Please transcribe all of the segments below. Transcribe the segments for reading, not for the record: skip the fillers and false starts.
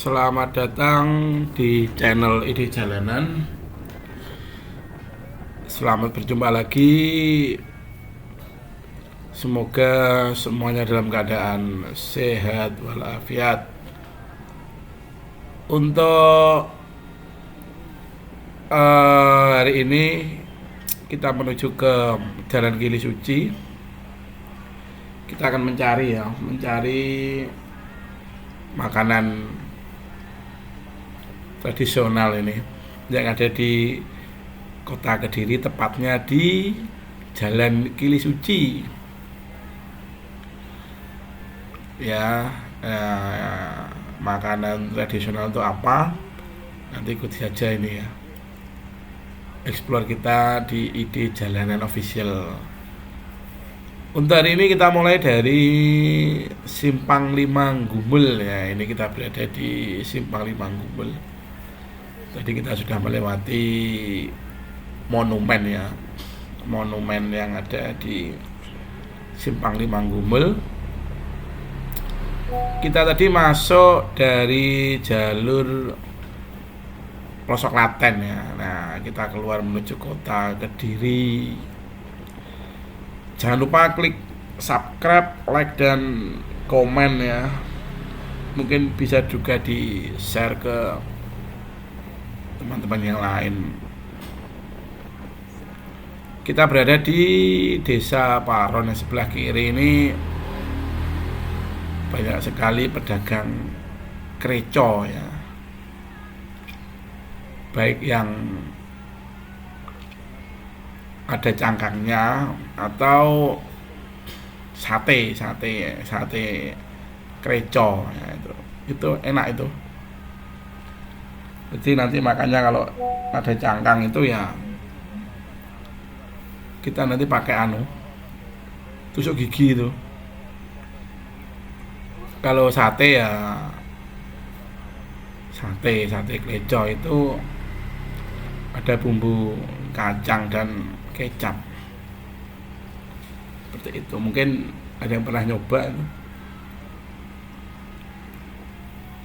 Selamat datang di channel Ide Jalanan. Selamat berjumpa lagi. Semoga semuanya dalam keadaan sehat walafiat. Untuk hari ini kita menuju ke Jalan Gili Suci. Kita akan mencari makanan tradisional ini yang ada di Kota Kediri, tepatnya di Jalan Gili Suci. Makanan tradisional itu apa? Nanti ikuti saja ini ya. Explore kita di Ide Jalanan Official. Untuk hari ini kita mulai dari Simpang Lima Gumul ya. Ini kita berada di Simpang Lima Gumul. Tadi kita sudah melewati monumen ya. Monumen yang ada di Simpang Lima Gumul. Kita tadi masuk dari jalur Pelosok Klaten ya. Nah, kita keluar menuju Kota Kediri. Jangan lupa klik subscribe, like, dan komen ya. Mungkin bisa juga di-share ke teman-teman yang lain. Kita berada di Desa Paron yang sebelah kiri ini banyak sekali pedagang kreco ya. Baik yang ada cangkangnya atau sate kreco ya, itu enak itu. Jadi nanti makannya kalau ada cangkang itu ya kita nanti pakai tusuk gigi itu. Kalau sate ya sate kreco itu ada bumbu kacang dan kecap seperti itu. Mungkin ada yang pernah nyoba itu.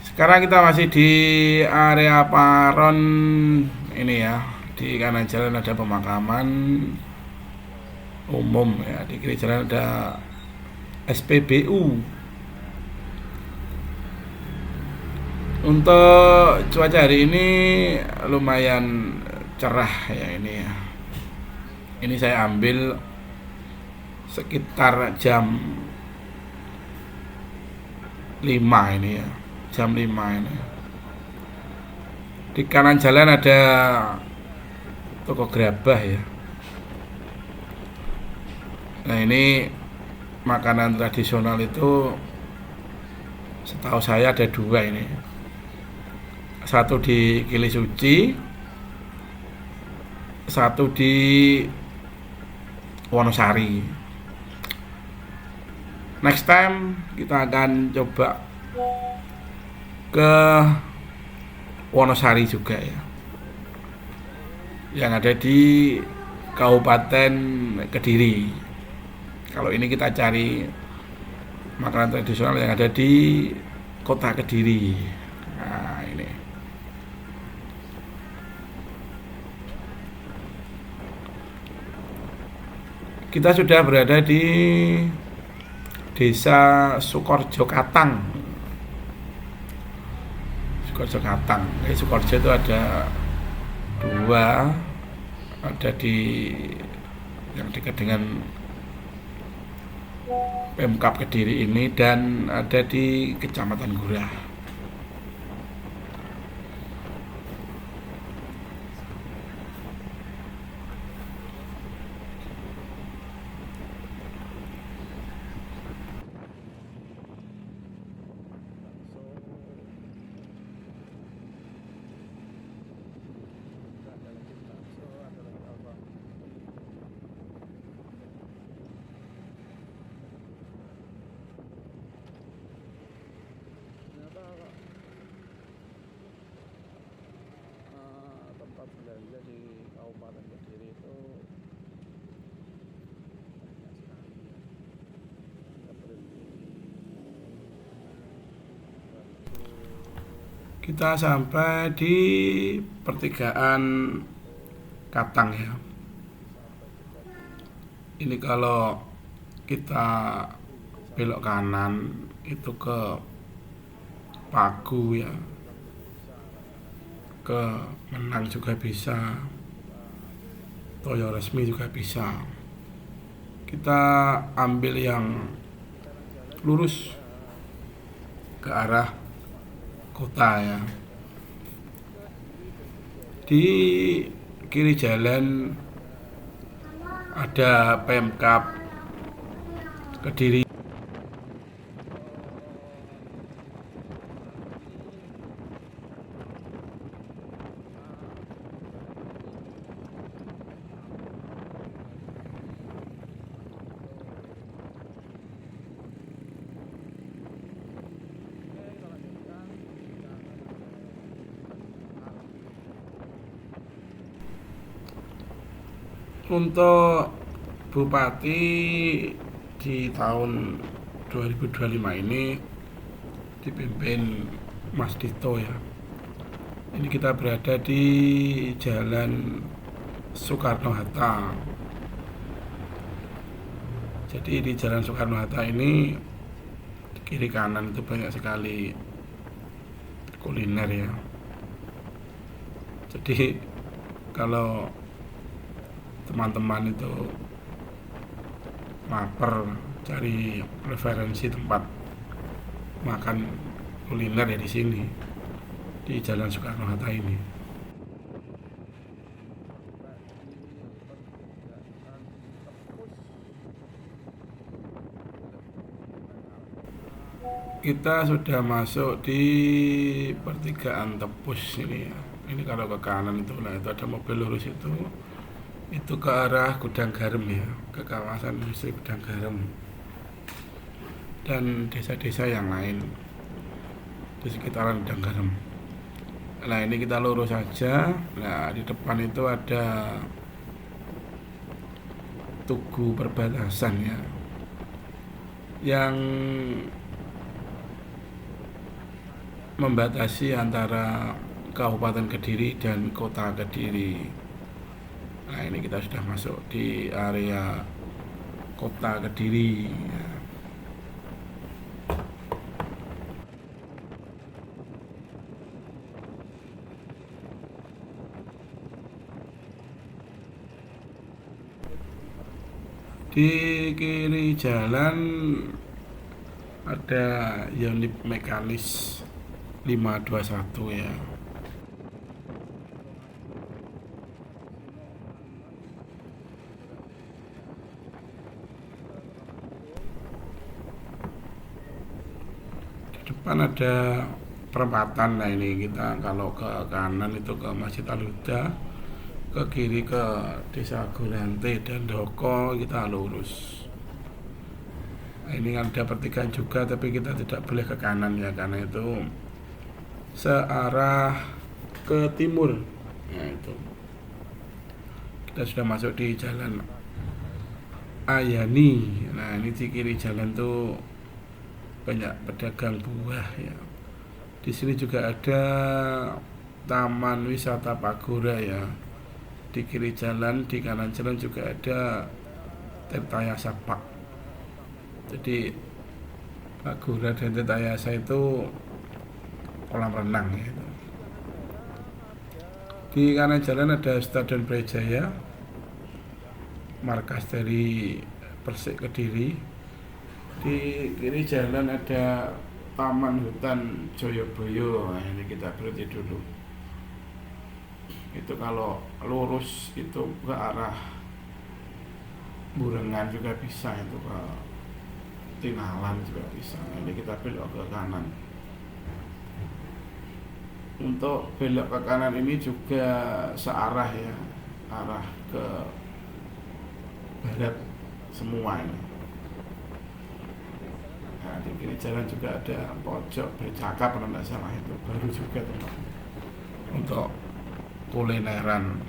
Sekarang kita masih di area Paron ini ya. Di kanan jalan ada pemakaman umum ya. Di kiri jalan ada SPBU. Untuk cuaca hari ini lumayan cerah ya ini ya. Ini saya ambil sekitar jam 5 ini ya. Jam 5 ini. Di kanan jalan ada toko gerabah ya. Nah, ini makanan tradisional itu setahu saya ada 2 ini. Satu di Gili Suci, satu di Wonosari. Next time kita akan coba ke Wonosari juga ya, yang ada di Kabupaten Kediri. Kalau ini kita cari makanan tradisional yang ada di Kota Kediri. Nah, ini kita sudah berada di Desa Sukorjo Katang. Sukorjo Katang. Sukorjo itu ada 2, ada di yang dekat dengan Pemkab Kediri ini dan ada di Kecamatan Gurah. Kita sampai di pertigaan Katang ya. Ini kalau kita belok kanan itu ke Pagu ya, ke Menang juga bisa, Toyo Resmi juga bisa. Kita ambil yang lurus ke arah kota ya. Di kiri jalan ada Pemkab Kediri. Untuk Bupati di tahun 2025 ini dipimpin Mas Dito ya. Ini kita berada di Jalan Soekarno-Hatta. Jadi di Jalan Soekarno-Hatta ini di kiri kanan itu banyak sekali kuliner ya. Jadi kalau teman-teman itu lapar cari referensi tempat makan kuliner ya di sini di Jalan Soekarno-Hatta ini. Kita sudah masuk di pertigaan Tepus ini ya. Ini kalau ke kanan itu lah, itu ada mobil lurus itu ke arah Gudang Garam ya, ke kawasan industri Gudang Garam dan desa-desa yang lain di sekitaran Gudang Garam. Nah ini kita lurus saja. Nah di depan itu ada tugu perbatasan ya, yang membatasi antara Kabupaten Kediri dan Kota Kediri. Nah ini kita sudah masuk di area Kota Kediri ya. Di kiri jalan ada unit mekanis 521 ya. Depan ada perempatan. Nah ini kita kalau ke kanan itu ke Masjid Al-Huda, ke kiri ke Desa Gurante dan Doko, kita lurus. Nah, ini ada pertigaan juga tapi kita tidak boleh ke kanan ya, karena itu searah ke timur. Nah itu kita sudah masuk di Jalan Ayani. Nah ini di kiri jalan tuh banyak pedagang buah ya. Di sini juga ada Taman Wisata Pagora ya. Di kiri jalan, di kanan jalan juga ada Tirtayasa Park. Jadi Pagora dan Tirtayasa itu kolam renang ya. Di kanan jalan ada Stadion Brawijaya, markas dari Persik Kediri. Di kiri jalan ada Taman Hutan Joyoboyo. Nah, ini kita berhenti dulu. Itu kalau lurus itu ke arah Burengan juga bisa, itu ke Tinalan juga bisa. Nah, ini kita belok ke kanan. Untuk belok ke kanan ini juga searah ya, arah ke barat semua ini. Nah, di kiri jalan juga ada pojok bercakap kalau tidak salah, itu baru juga tempat untuk kulineran.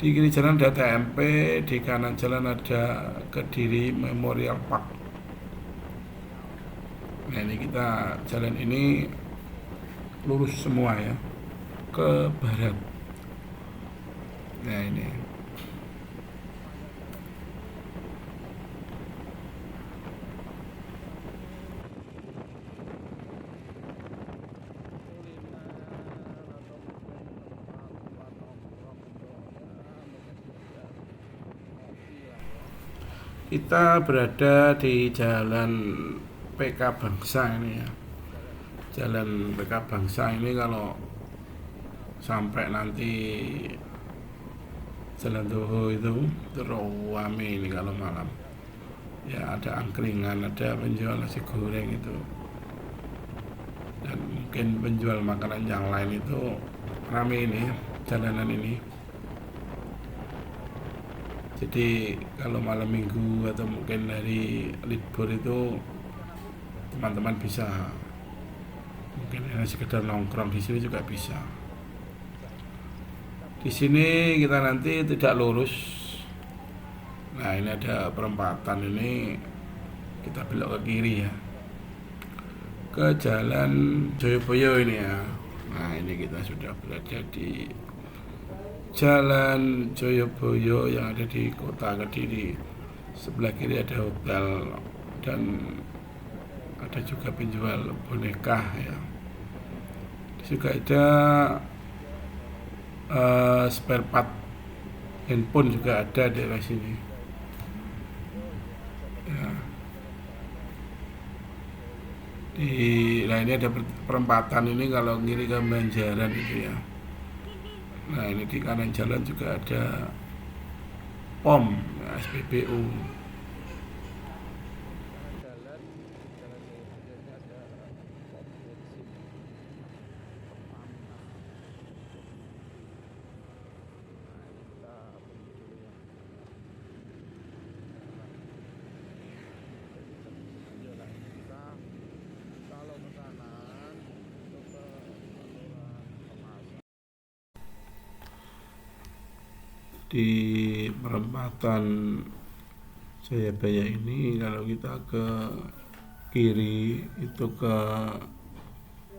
Di kiri jalan ada TMP, di kanan jalan ada Kediri Memorial Park. Nah ini kita jalan ini lurus semua ya ke barat. Nah ini kita berada di jalan PK Bangsa ini ya. Jalan PK Bangsa ini kalau sampai nanti Jalan Toho itu rame ini kalau malam. Ya ada angkringan, ada penjual nasi goreng itu, dan mungkin penjual makanan yang lain itu rame ini jalanan ini. Jadi kalau malam minggu atau mungkin hari libur itu teman-teman bisa mungkin hanya sekedar nongkrong di sini juga bisa. Di sini kita nanti tidak lurus. Nah ini ada perempatan ini, kita belok ke kiri ya, ke Jalan Joyoboyo ini ya. Nah ini kita sudah berada di Jalan Joyoboyo yang ada di Kota Kediri. Sebelah kiri ada hotel dan ada juga penjual boneka ya. Juga ada spare part handphone juga ada di daerah sini ya. Nah ini ada perempatan ini kalau kiri ke Banjaran itu ya. Nah ini di kanan jalan juga ada POM ya, SPBU. Di perempatan Jayabaya ini kalau kita ke kiri itu ke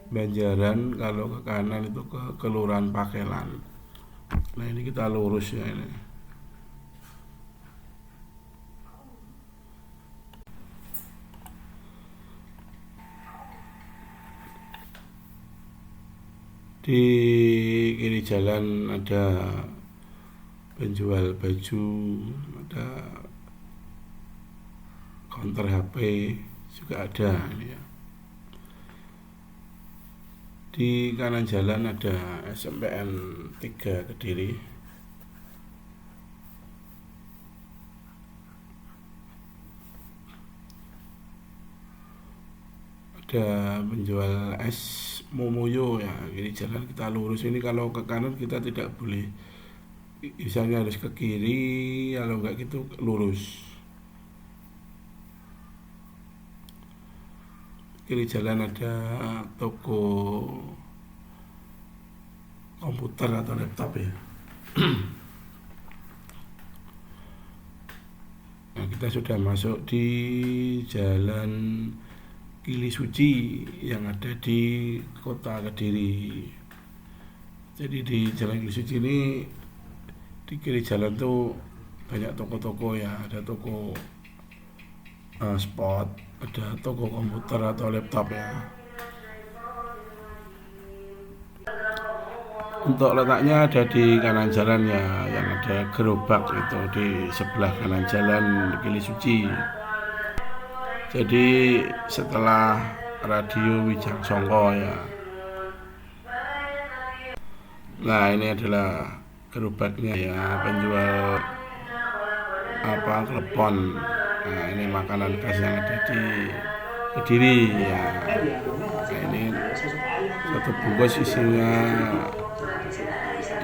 Banjaran, kalau ke kanan itu ke Kelurahan Pakelan. Nah ini kita lurus ya ini. Di kiri jalan ada penjual baju, ada counter HP juga ada ini ya. Di kanan jalan ada SMPN 3 Kediri. Ada penjual es Momoyo ya. Kiri jalan kita lurus ini, kalau ke kanan kita tidak boleh, misalnya harus ke kiri, kalau enggak gitu lurus. Kiri jalan ada toko komputer atau laptop ya. Nah, kita sudah masuk di Jalan Kili Suci yang ada di Kota Kediri. Jadi di Jalan Kili Suci ini di kiri jalan tuh banyak toko-toko ya, ada toko spot, ada toko komputer atau laptop ya. Untuk letaknya ada di kanan jalan ya, yang ada gerobak itu di sebelah kanan jalan Kili Suci. Jadi setelah Radio Wijang Songko ya. Nah ini adalah gerobaknya ya, penjual klepon. Nah ini makanan khas yang ada di Kediri ya. Nah ini satu bungkus isinya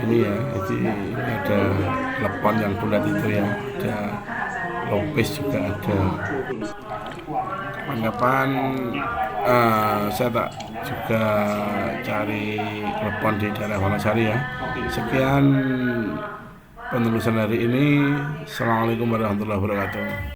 ini ya, jadi ini ada klepon yang bulat itu ya, ada lopes juga ada. Kapan-kapan saya tak juga cari klepon di daerah Wonosari ya. Sekian penelusuran hari ini. Assalamualaikum warahmatullahi wabarakatuh.